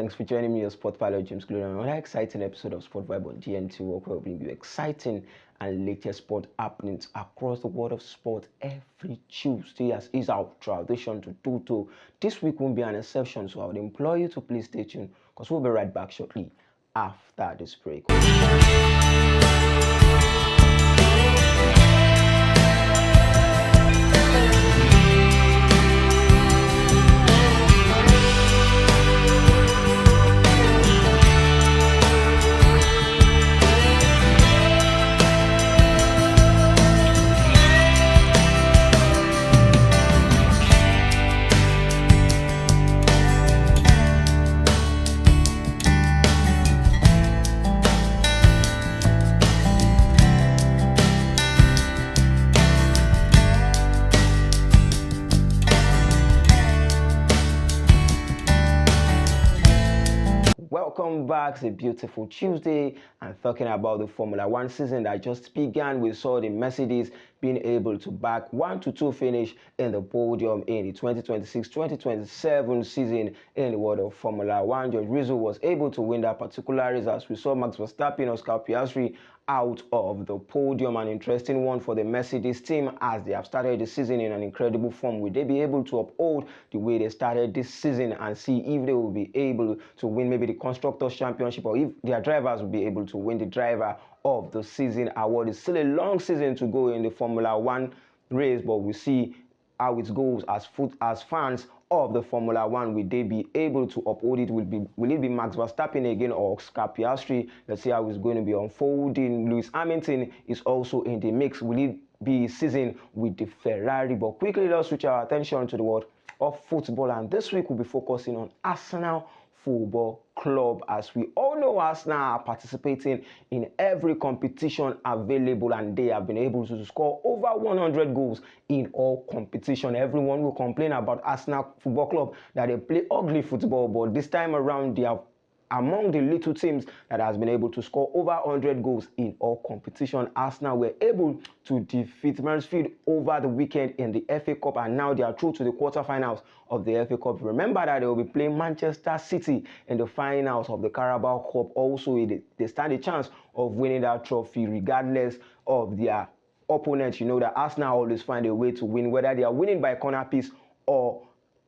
Thanks for joining me, your sport pilot James Glory, on another exciting episode of Sport Vibe on GNT, where we'll bring you exciting and latest sport happenings across the world of sport every Tuesday, as is our tradition to do so. This week won't be an exception, so I would implore you to please stay tuned, because we'll be right back shortly after this break. Welcome back. It's a beautiful Tuesday, and talking about the Formula One season that just began. We saw the Mercedes being able to back 1-2 finish in the podium in the 2026-2027 season in the world of Formula One. George Russell was able to win that particular race, as we saw Max Verstappen, Oscar Piastri out of the podium. An interesting one for the Mercedes team, as they have started the season in an incredible form. Will they be able to uphold the way they started this season and see if they will be able to win maybe the Constructors' Championship, or if their drivers will be able to win the Driver of the Season award? It's still a long season to go in the Formula One race, but we'll see how it goes as fans of the Formula One. Will they be able to uphold it? Will it be Max Verstappen again or Oscar Piastri? Let's see how it's going to be unfolding. Lewis Hamilton is also in the mix. Will it be a season with the Ferrari? But quickly, let's switch our attention to the world of football, and this week we'll be focusing on Arsenal Football Club. As we all know, Arsenal are participating in every competition available, and they have been able to score over 100 goals in all competition. Everyone will complain about Arsenal Football Club that they play ugly football, but this time around they are among the little teams that has been able to score over 100 goals in all competition. Arsenal were able to defeat Mansfield over the weekend in the FA Cup, and now they are through to the quarterfinals of the FA Cup. Remember that they will be playing Manchester City in the finals of the Carabao Cup. Also, they stand a chance of winning that trophy regardless of their opponents. You know that Arsenal always find a way to win, whether they are winning by corner piece or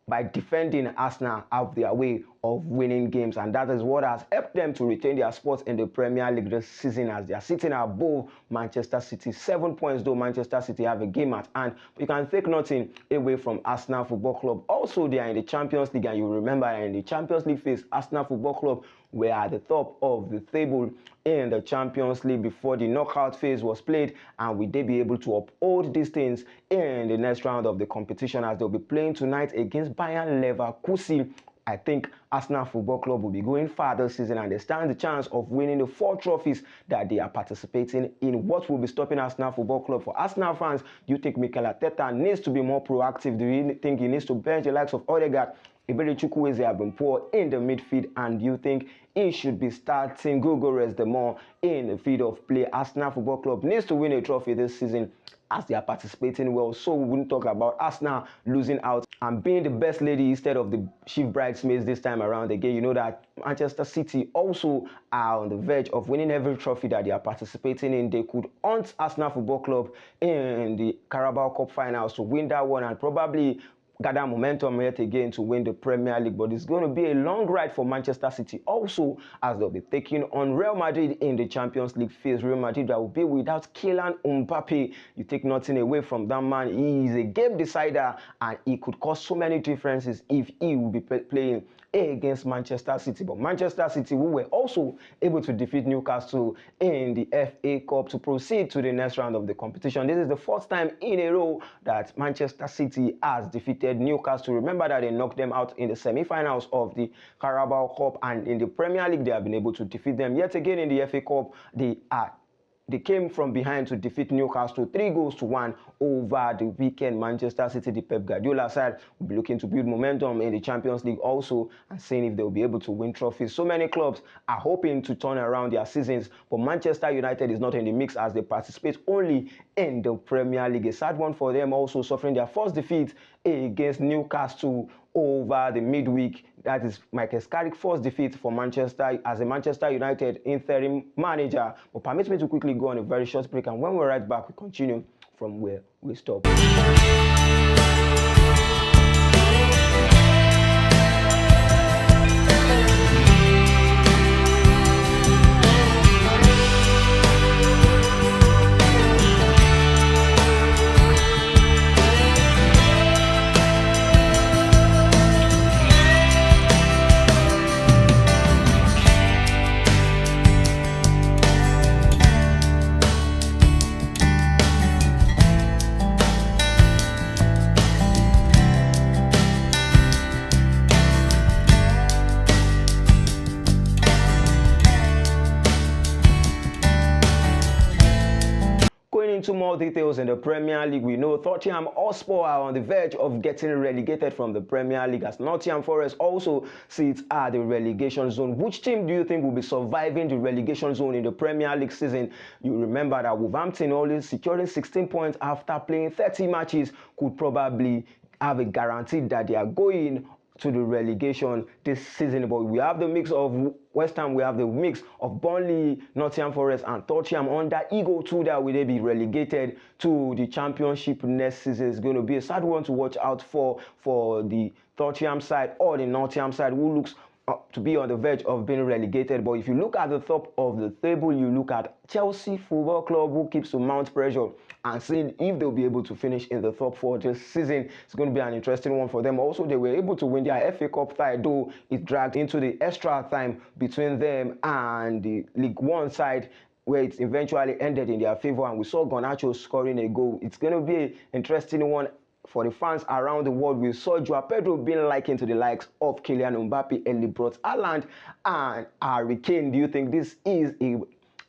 by defending. Arsenal have their way of winning games, and that is what has helped them to retain their spots in the Premier League this season, as they are sitting above Manchester City. 7 points, though Manchester City have a game at hand. You can take nothing away from Arsenal Football Club. Also, they are in the Champions League, and you remember that in the Champions League phase, Arsenal Football Club were at the top of the table in the Champions League before the knockout phase was played. And will they be able to uphold these things in the next round of the competition, as they'll be playing tonight against Bayern Leverkusen? I think Arsenal Football Club will be going far this season, and they stand the chance of winning the 4 trophies that they are participating in. What will be stopping Arsenal Football Club? For Arsenal fans, do you think Mikel Arteta needs to be more proactive? Do you think he needs to bench the likes of Odegaard? Iberi Chukwueze have been poor in the midfield, and do you think he should be starting Gogores the more in the field of play? Arsenal Football Club needs to win a trophy this season, as they are participating well. So we wouldn't talk about Arsenal losing out and being the best lady instead of the chief bridesmaids this time around again. You know that Manchester City also are on the verge of winning every trophy that they are participating in. They could hunt Arsenal Football Club in the Carabao Cup finals to win that one, and probably gather momentum yet again to win the Premier League. But it's going to be a long ride for Manchester City also, as they'll be taking on Real Madrid in the Champions League phase. Real Madrid that will be without Kylian Mbappe. You take nothing away from that man. He is a game decider, and he could cause so many differences if he will be playing against Manchester City. But Manchester City, who were also able to defeat Newcastle in the FA Cup to proceed to the next round of the competition. This is the 4th time in a row that Manchester City has defeated Newcastle. Remember that they knocked them out in the semi-finals of the Carabao Cup, and in the Premier League they have been able to defeat them yet again. In the FA Cup, they came from behind to defeat Newcastle 3-1 over the weekend. Manchester City, the Pep Guardiola side, will be looking to build momentum in the Champions League also, and seeing if they'll be able to win trophies. So many clubs are hoping to turn around their seasons, but Manchester United is not in the mix, as they participate only in the Premier League. A sad one for them, also suffering their first defeat against Newcastle over the midweek. That is Michael Carrick's first defeat for Manchester as a Manchester United interim manager. But permit me to quickly go on a very short break, and when we're right back, we continue from where we stop. Into more details in the Premier League, we know Tottenham Hotspur are on the verge of getting relegated from the Premier League, as Nottingham Forest also sits at the relegation zone. Which team do you think will be surviving the relegation zone in the Premier League season? You remember that Wolverhampton, only securing 16 points after playing 30 matches, could probably have a guarantee that they are going to the relegation this season. But we have the mix of West Ham, we have the mix of Burnley, Nottingham Forest, and Tottenham under Eagle too, that will they be relegated to the Championship next season. It's going to be a sad one to watch out for the Tottenham side or the Nottingham side, who looks to be on the verge of being relegated. But if you look at the top of the table, you look at Chelsea Football Club, who keeps to mount pressure and seeing if they'll be able to finish in the top 4 this season. It's going to be an interesting one for them. Also, they were able to win their FA Cup tie, though it dragged into the extra time between them and the League One side, where it eventually ended in their favor, and we saw Garnacho scoring a goal. It's going to be an interesting one for the fans around the world. We saw Joao Pedro being likened to the likes of Kylian Mbappe, Erling Braut Haaland, and Harry Kane. Do you think this is a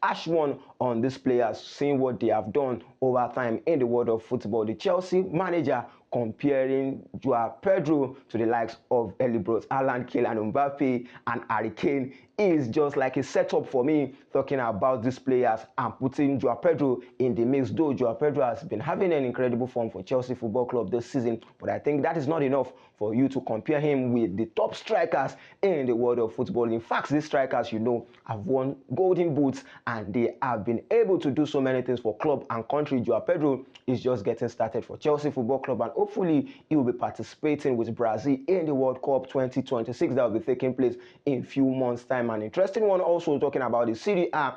harsh one on these players, seeing what they have done over time in the world of football? The Chelsea manager comparing Joao Pedro to the likes of Erling Braut Haaland, Kylian Mbappe, and Harry Kane is just like a setup for me, talking about these players and putting Joao Pedro in the mix. Though Joao Pedro has been having an incredible form for Chelsea Football Club this season, but I think that is not enough for you to compare him with the top strikers in the world of football. In fact, these strikers, you know, have won golden boots and they have been able to do so many things for club and country. Joao Pedro is just getting started for Chelsea Football Club, and hopefully he will be participating with Brazil in the World Cup 2026 that will be taking place in a few months' time. An interesting one also talking about the Serie A.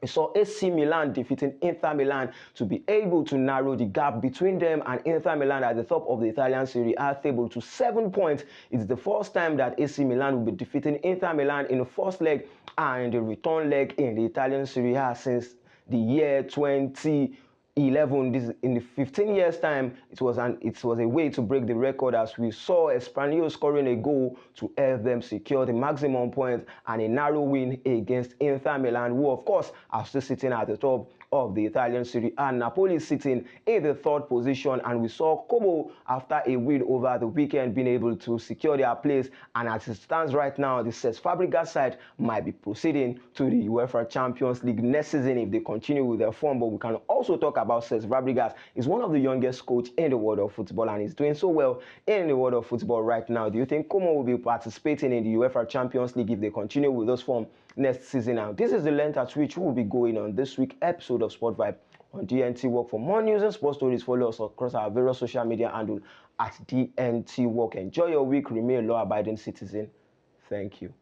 We saw AC Milan defeating Inter Milan to be able to narrow the gap between them and Inter Milan at the top of the Italian Serie A table to 7 points. It's the first time that AC Milan will be defeating Inter Milan in the first leg and the return leg in the Italian Serie A since the year 2011. This in the 15 years time, it was a way to break the record, as we saw Espanyol scoring a goal to help them secure the maximum points and a narrow win against Inter Milan, who of course are still sitting at the top of the Italian Serie A. Napoli sitting in the 3rd position, and we saw Como, after a win over the weekend, being able to secure their place. And as it stands right now, the Cesc Fabregas side might be proceeding to the UEFA Champions League next season if they continue with their form. But we can also talk about Cesc Fabregas. He's one of the youngest coaches in the world of football, and he's doing so well in the world of football right now. Do you think Como will be participating in the UEFA Champions League if they continue with this form next season? Now, this is the length at which we will be going on this week's episode of Sport Vibe on DNT Work. For more news and sports stories, follow us across our various social media handle at DNT Work. Enjoy your week. Remain a law-abiding citizen. Thank you.